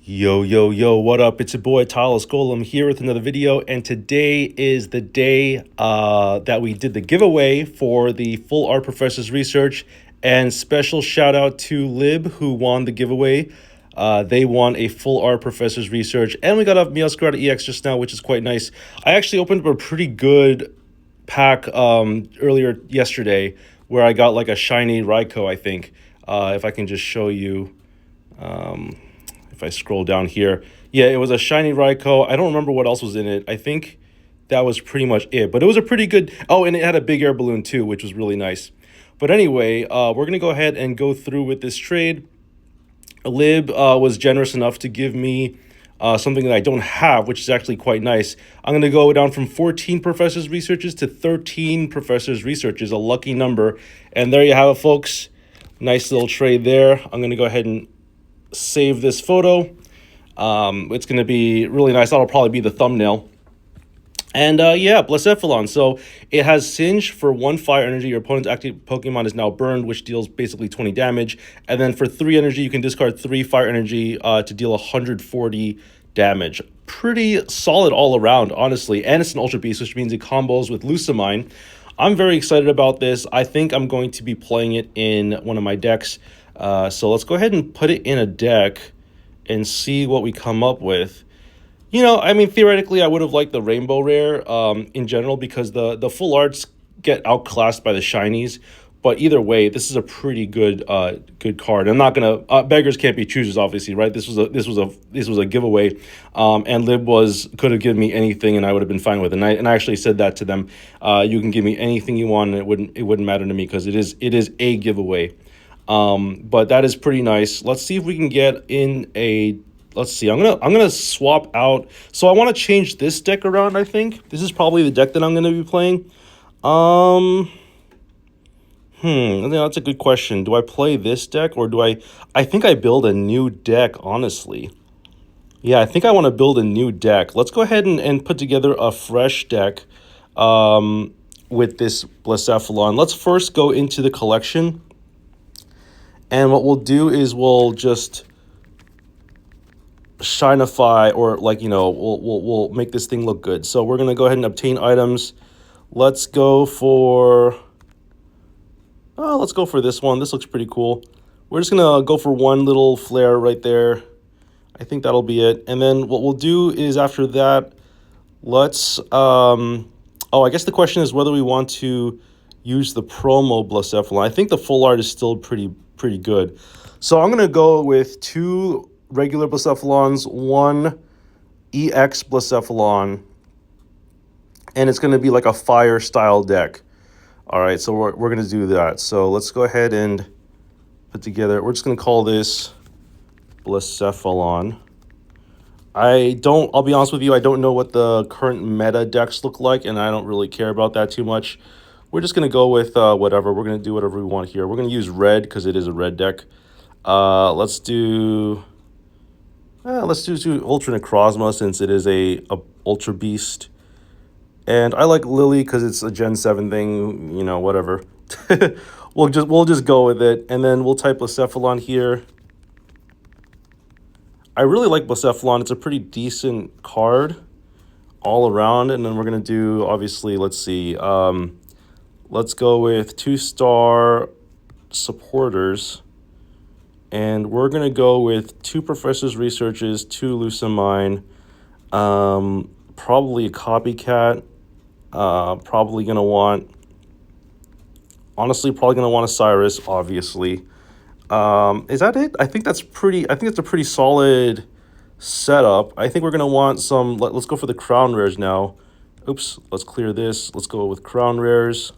Yo, what up? It's your boy Talos Golem here with another video, and today is the day that we did the giveaway for the Full Art Professors Research, and special shout out to Lihb who won the giveaway. They won a Full Art Professors Research, and we got a Meowscarada EX just now, which is quite nice. I actually opened up a pretty good pack earlier yesterday where I got like a shiny Raikou, I think. If I can just show you. If I scroll down here, yeah, it was a shiny Raikou. I don't remember what else was in it. I think that was pretty much it, but it was a pretty good. Oh, and it had a big air balloon too, which was really nice. But anyway, we're gonna go ahead and go through with this trade. Lihb was generous enough to give me something that I don't have, which is actually quite nice. I'm gonna go down from 14 professors' researches to 13 professors' researches, a lucky number. And there you have it, folks. Nice little trade there. I'm gonna go ahead and save this photo. It's going to be really nice. That'll probably be the thumbnail. And yeah, Blacephalon. So it has Singe for 1 fire energy. Your opponent's active Pokemon is now burned, which deals basically 20 damage. And then for 3 energy, you can discard 3 fire energy to deal 140 damage. Pretty solid all around, honestly. And it's an Ultra Beast, which means it combos with Lucamine. I'm very excited about this. I think I'm going to be playing it in one of my decks. So let's go ahead and put it in a deck and see what we come up with. You know, I mean, theoretically, I would have liked the Rainbow Rare in general because the full arts get outclassed by the shinies. But either way, this is a pretty good good card. I'm not gonna beggars can't be choosers, obviously, right? This was a giveaway, and Lihb could have given me anything, and I would have been fine with it. And I actually said that to them. You can give me anything you want, and it wouldn't matter to me because it is a giveaway. But that is pretty nice. Let's see if we can get in a. Let's see. I'm gonna swap out. So I want to change this deck around. I think this is probably the deck that I'm gonna be playing. That's a good question. Do I play this deck or do I think I build a new deck, honestly. Yeah, I think I want to build a new deck. Let's go ahead and put together a fresh deck with this Blacephalon. Let's first go into the collection. And what we'll do is we'll just shinify, or like, you know, we'll make this thing look good. So we're gonna go ahead and obtain items. Let's go for this one. This looks pretty cool. We're just gonna go for one little flare right there. I think that'll be it. And then what we'll do is after that, let's I guess the question is whether we want to use the promo Blacephalon. I think the full art is still pretty good. So I'm gonna go with 2 regular Blacephalons, 1 EX Blacephalon, and it's gonna be like a fire style deck. All right, so we're gonna do that. So let's go ahead and put together. We're just gonna call this Blacephalon. I'll be honest with you, I don't know what the current meta decks look like, and I don't really care about that too much. We're just going to go with whatever. We're going to do whatever we want here. We're going to use red because it is a red deck. Let's do Ultra Necrozma since it is a Ultra Beast. And I like Lily because it's a Gen 7 thing, you know, whatever. we'll just go with it. And then we'll type Blacephalon here. I really like Blacephalon. It's a pretty decent card all around. And then we're going to do, obviously, let's see. Let's go with 2-star supporters. And we're going to go with 2 professors' researches, 2 Lucamine, probably a copycat. Probably going to want a Cyrus, obviously. Is that it? I think that's a pretty solid setup. I think we're going to want some, let's go for the crown rares now. Oops, let's clear this. Let's go with crown rares.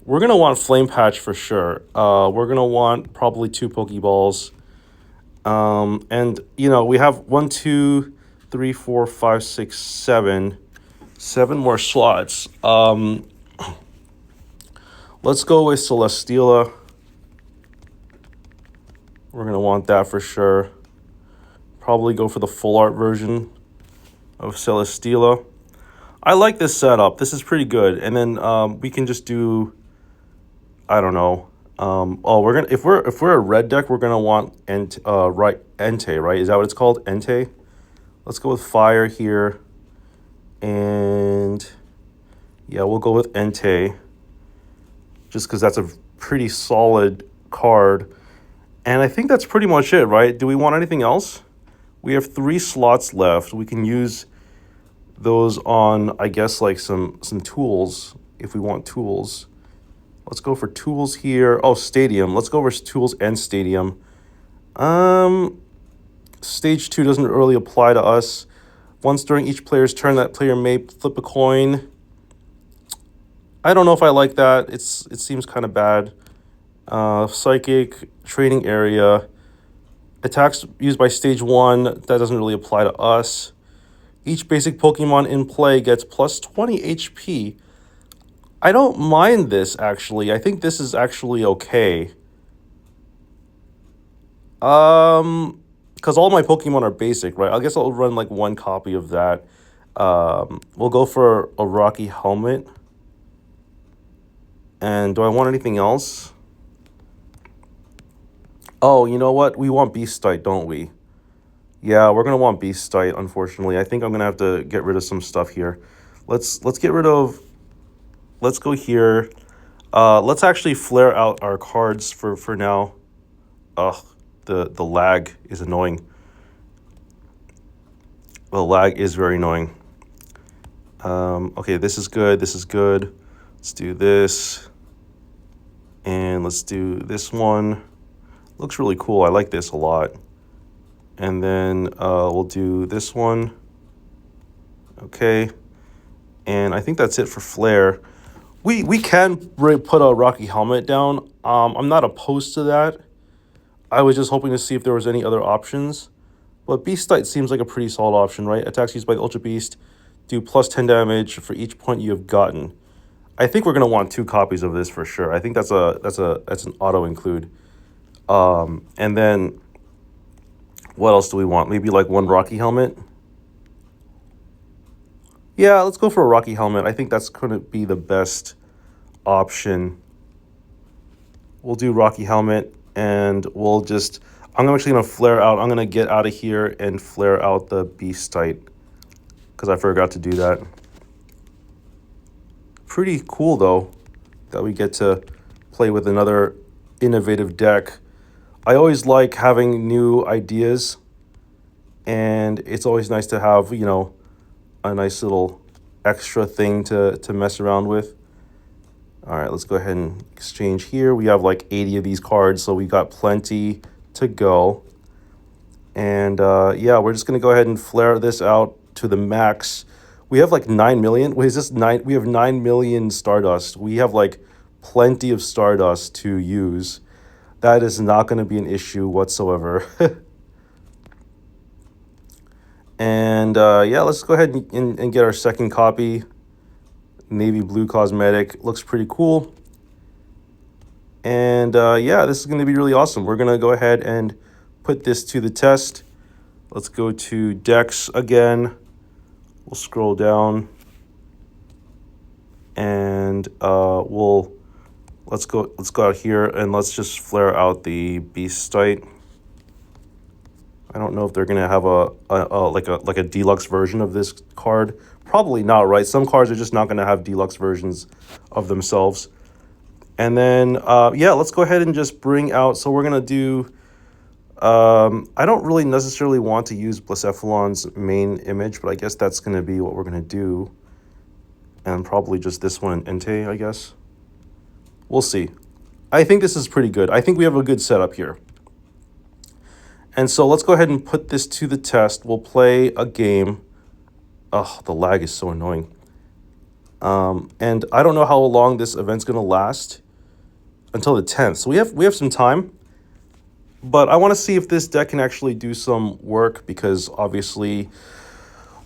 We're going to want Flame Patch for sure. We're going to want probably 2 Pokeballs. And, you know, we have 1, 2, 3, 4, 5, 6, 7. 7 more slots. Let's go with Celesteela. We're going to want that for sure. Probably go for the full art version of Celesteela. I like this setup. This is pretty good. And then we can just do, I don't know, Oh, we're gonna if we're a red deck, we're gonna want Entei, right? Is that what it's called? Entei? Let's go with fire here. And yeah, we'll go with Entei. Just because that's a pretty solid card. And I think that's pretty much it, right? Do we want anything else? We have 3 slots left. We can use those on, I guess, like some tools if we want tools. Let's go for tools here. Oh, stadium. Let's go for tools and stadium. Stage 2 doesn't really apply to us. Once during each player's turn, that player may flip a coin. I don't know if I like that. It seems kind of bad. Psychic, training area. Attacks used by stage 1, that doesn't really apply to us. Each basic Pokemon in play gets plus 20 HP. I don't mind this, actually. I think this is actually okay. Because all my Pokemon are basic, right? I guess I'll run like 1 copy of that. We'll go for a Rocky Helmet. And do I want anything else? Oh, you know what? We want Beastite, don't we? Yeah, we're gonna want Beastite, unfortunately. I think I'm gonna have to get rid of some stuff here. Let's get rid of. Let's go here. Let's actually flare out our cards for now. Ugh, the lag is annoying. The lag is very annoying. Okay, this is good. This is good. Let's do this. And let's do this one. Looks really cool. I like this a lot. And then we'll do this one. Okay. And I think that's it for Flare. We can put a Rocky Helmet down. I'm not opposed to that. I was just hoping to see if there was any other options. But Beastite seems like a pretty solid option, right? Attacks used by the Ultra Beast do plus 10 damage for each point you have gotten. I think we're gonna want 2 copies of this for sure. I think that's an auto include. And then what else do we want? Maybe like 1 Rocky Helmet. Yeah, let's go for a Rocky Helmet. I think that's gonna be the best option. We'll do Rocky Helmet, and we'll just. I'm actually gonna flare out. I'm gonna get out of here and flare out the Beastite because I forgot to do that. Pretty cool though that we get to play with another innovative deck. I always like having new ideas, and it's always nice to have, you know, a nice little extra thing to mess around with. All right, let's go ahead and exchange here. We have like 80 of these cards, so we got plenty to go. And yeah, we're just gonna go ahead and flare this out to the max. We have like 9 million. Wait, is this 9? We have 9 million Stardust. We have like plenty of Stardust to use. That is not going to be an issue whatsoever. And yeah, let's go ahead and get our second copy. Navy blue cosmetic. Looks pretty cool. And yeah, this is going to be really awesome. We're going to go ahead and put this to the test. Let's go to decks again. We'll scroll down. And let's go out here and let's just flare out the Beastite. I don't know if they're gonna have a deluxe version of this card. Probably not, right? Some cards are just not gonna have deluxe versions of themselves. And then yeah, let's go ahead and just bring out. So we're gonna do. I don't really necessarily want to use Blacephalon's main image, but I guess that's gonna be what we're gonna do. And probably just this one, Entei, I guess. We'll see. I think this is pretty good. I think we have a good setup here. And so let's go ahead and put this to the test. We'll play a game. Oh, the lag is so annoying. And I don't know how long this event's going to last until the 10th. So we have some time. But I want to see if this deck can actually do some work because obviously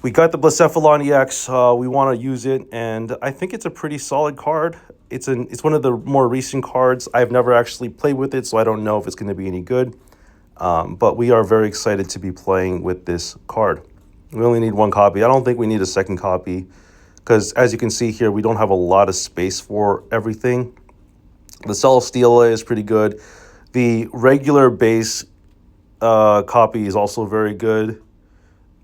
we got the Blacephalon EX. We want to use it, and I think it's a pretty solid card. It's one of the more recent cards. I've never actually played with it, so I don't know if it's going to be any good. But we are very excited to be playing with this card. We only need 1 copy. I don't think we need a second copy because, as you can see here, we don't have a lot of space for everything. The Celesteela is pretty good. The regular base copy is also very good.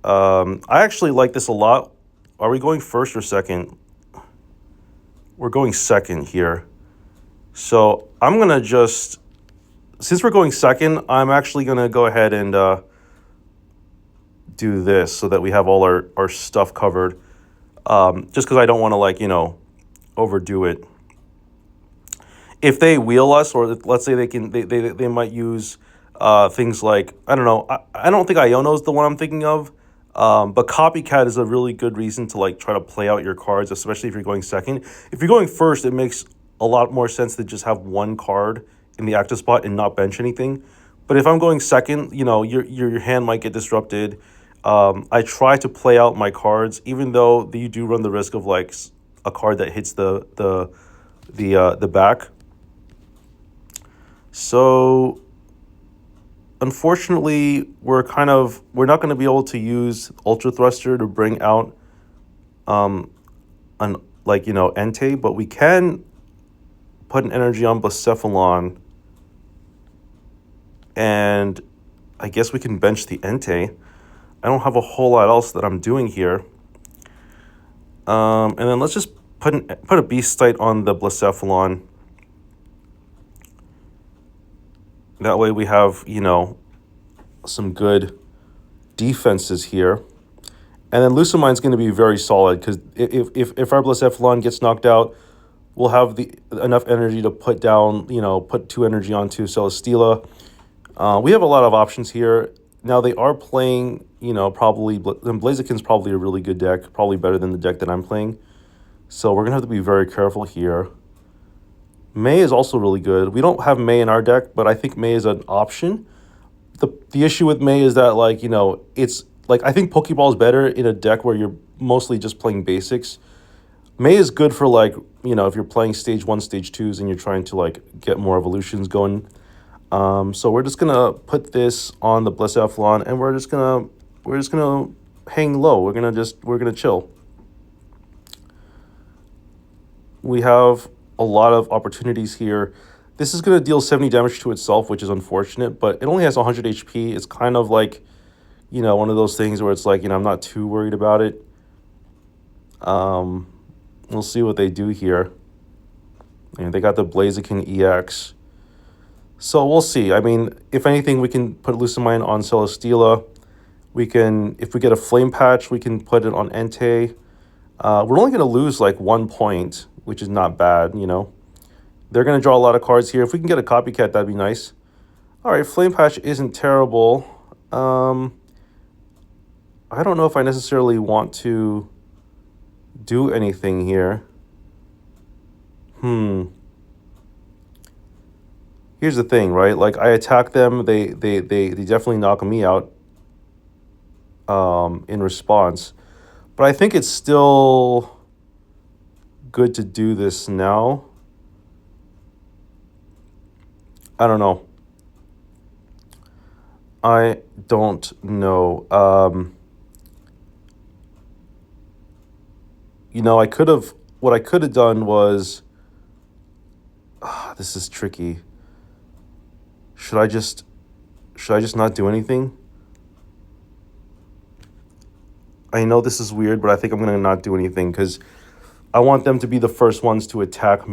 I actually like this a lot. Are we going first or second? We're going second here. So I'm going to just, since we're going second, I'm actually going to go ahead and do this so that we have all our stuff covered. Just because I don't want to, like, overdo it. If they wheel us, or let's say they might use things like, I don't know, I don't think Iono is the one I'm thinking of, but Copycat is a really good reason to, like, try to play out your cards, especially if you're going second. If you're going first, it makes a lot more sense to just have one card in the active spot and not bench anything. But if I'm going second, your hand might get disrupted. I try to play out my cards, even though you do run the risk of, like, a card that hits the back. So unfortunately, we're not going to be able to use Ultra Thruster to bring out Entei, but we can put an energy on Blacephalon, and I guess we can bench the Entei. I don't have a whole lot else that I'm doing here. And then let's just put a Beast Sight on the Blacephalon. That way we have, some good defenses here. And then Lucamine's going to be very solid, because if our Blacephalon gets knocked out, we'll have enough energy to put down, put 2 energy onto Celesteela. We have a lot of options here. Now they are playing, probably, Blaziken's probably a really good deck, probably better than the deck that I'm playing. So we're going to have to be very careful here. May is also really good. We don't have May in our deck, but I think May is an option. The issue with May is that, like, it's like, I think Pokeball is better in a deck where you're mostly just playing basics. May is good for, like, if you're playing stage 1, stage 2s, and you're trying to, like, get more evolutions going. So we're just gonna put this on the Blacephalon, and we're just gonna hang low. We're gonna chill. We have a lot of opportunities here. This is gonna deal 70 damage to itself, which is unfortunate, but it only has 100 HP. It's kind of like, one of those things where it's like, I'm not too worried about it. We'll see what they do here. And they got the Blaziken EX. So we'll see. I mean, if anything, we can put Lucamine on Celesteela. We can, if we get a Flame Patch, we can put it on Entei. We're only going to lose like 1 point, which is not bad, They're going to draw a lot of cards here. If we can get a Copycat, that'd be nice. All right, Flame Patch isn't terrible. I don't know if I necessarily want to do anything here. Here's the thing, right? Like, I attack them, they definitely knock me out in response. But I think it's still good to do this now. I don't know. I don't know. What I could have done was, this is tricky. Should I just not do anything? I know this is weird, but I think I'm going to not do anything because I want them to be the first ones to attack me.